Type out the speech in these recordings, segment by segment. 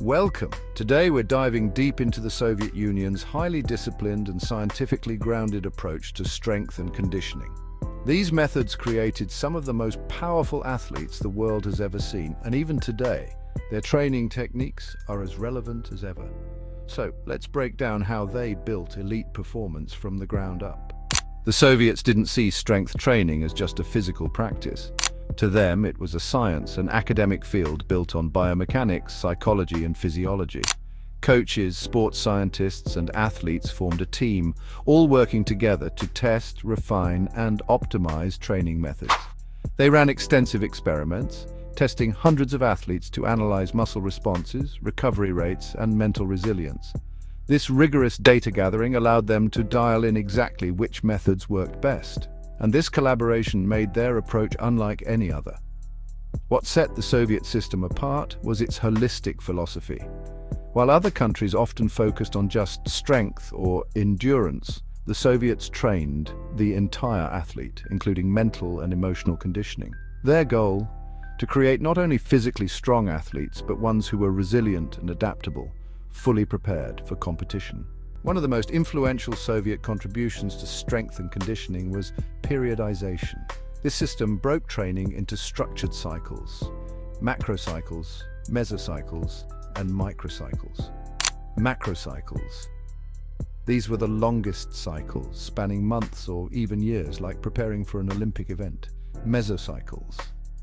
Welcome! Today we're diving deep into the Soviet Union's highly disciplined and scientifically grounded approach to strength and conditioning. These methods created some of the most powerful athletes the world has ever seen, and even today, their training techniques are as relevant as ever. So, let's break down how they built elite performance from the ground up. The Soviets didn't see strength training as just a physical practice. To them, it was a science, an academic field built on biomechanics, psychology, and physiology. Coaches, sports scientists, and athletes formed a team, all working together to test, refine, and optimize training methods. They ran extensive experiments, testing hundreds of athletes to analyze muscle responses, recovery rates, and mental resilience. This rigorous data gathering allowed them to dial in exactly which methods worked best. And this collaboration made their approach unlike any other. What set the Soviet system apart was its holistic philosophy. While other countries often focused on just strength or endurance, the Soviets trained the entire athlete, including mental and emotional conditioning. Their goal? To create not only physically strong athletes, but ones who were resilient and adaptable, fully prepared for competition. One of the most influential Soviet contributions to strength and conditioning was periodization. This system broke training into structured cycles: macrocycles, mesocycles, and microcycles. Macrocycles. These were the longest cycles, spanning months or even years, like preparing for an Olympic event. Mesocycles.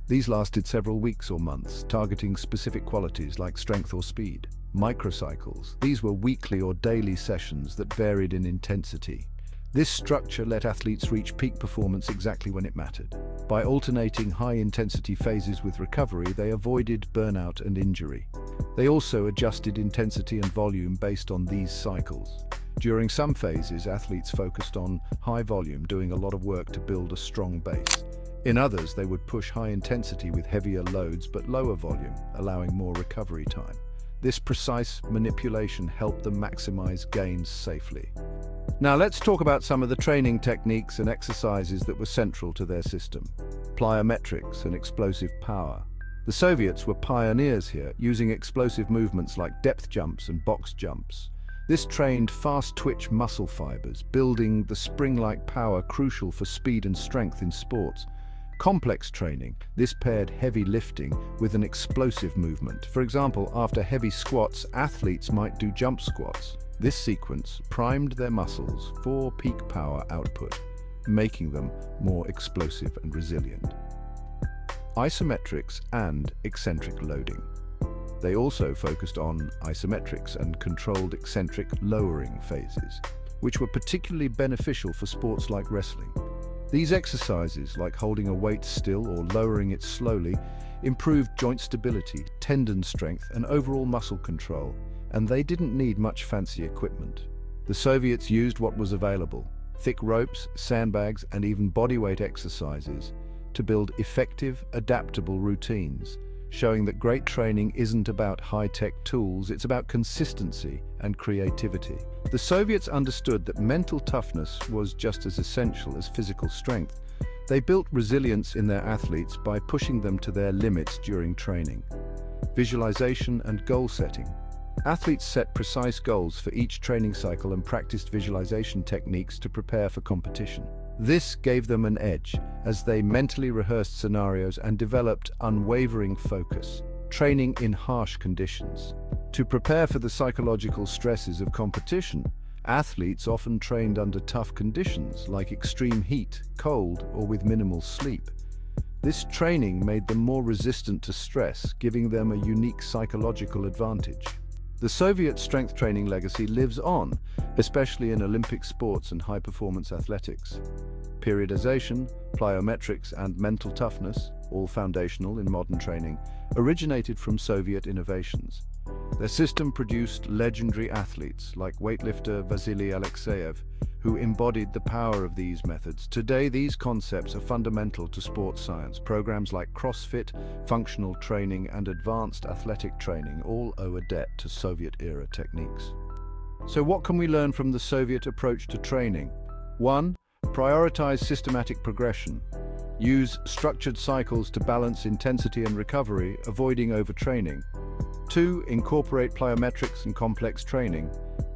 These lasted several weeks or months, targeting specific qualities like strength or speed. Microcycles. These were weekly or daily sessions that varied in intensity. This structure let athletes reach peak performance exactly when it mattered. By alternating high-intensity phases with recovery, they avoided burnout and injury. They also adjusted intensity and volume based on these cycles. During some phases, athletes focused on high volume, doing a lot of work to build a strong base. In others, they would push high intensity with heavier loads but lower volume, allowing more recovery time. This precise manipulation helped them maximize gains safely. Now let's talk about some of the training techniques and exercises that were central to their system. Plyometrics and explosive power. The Soviets were pioneers here, using explosive movements like depth jumps and box jumps. This trained fast-twitch muscle fibers, building the spring-like power crucial for speed and strength in sports. Complex training. This paired heavy lifting with an explosive movement. For example, after heavy squats, athletes might do jump squats. This sequence primed their muscles for peak power output, making them more explosive and resilient. Isometrics and eccentric loading. They also focused on isometrics and controlled eccentric lowering phases, which were particularly beneficial for sports like wrestling. These exercises, like holding a weight still or lowering it slowly, improved joint stability, tendon strength, and overall muscle control, and they didn't need much fancy equipment. The Soviets used what was available: thick ropes, sandbags, and even bodyweight exercises to build effective, adaptable routines, showing that great training isn't about high-tech tools, it's about consistency and creativity. The Soviets understood that mental toughness was just as essential as physical strength. They built resilience in their athletes by pushing them to their limits during training. Visualization and goal setting. Athletes set precise goals for each training cycle and practiced visualization techniques to prepare for competition. This gave them an edge, as they mentally rehearsed scenarios and developed unwavering focus, training in harsh conditions. To prepare for the psychological stresses of competition, athletes often trained under tough conditions like extreme heat, cold, or with minimal sleep. This training made them more resistant to stress, giving them a unique psychological advantage. The Soviet strength training legacy lives on, especially in Olympic sports and high-performance athletics. Periodization, plyometrics, and mental toughness, all foundational in modern training, originated from Soviet innovations. Their system produced legendary athletes like weightlifter Vasily Alexeyev, who embodied the power of these methods. Today, these concepts are fundamental to sports science. Programs like CrossFit, functional training, and advanced athletic training all owe a debt to Soviet-era techniques. So what can we learn from the Soviet approach to training? 1. Prioritize systematic progression. Use structured cycles to balance intensity and recovery, avoiding overtraining. 2. Incorporate plyometrics and complex training.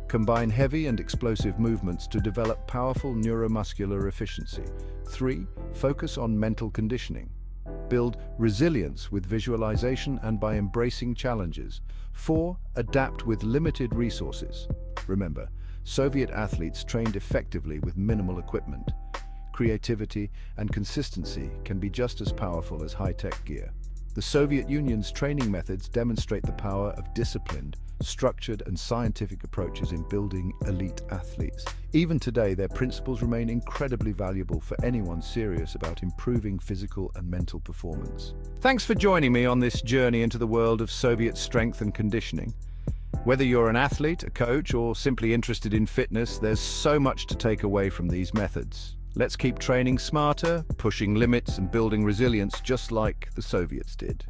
Combine heavy and explosive movements to develop powerful neuromuscular efficiency. 3. Focus on mental conditioning. Build resilience with visualization and by embracing challenges. 4. Adapt with limited resources. Remember, Soviet athletes trained effectively with minimal equipment. Creativity and consistency can be just as powerful as high-tech gear. The Soviet Union's training methods demonstrate the power of disciplined, structured and scientific approaches in building elite athletes. Even today, their principles remain incredibly valuable for anyone serious about improving physical and mental performance. Thanks for joining me on this journey into the world of Soviet strength and conditioning. Whether you're an athlete, a coach, or simply interested in fitness, there's so much to take away from these methods. Let's keep training smarter, pushing limits and building resilience just like the Soviets did.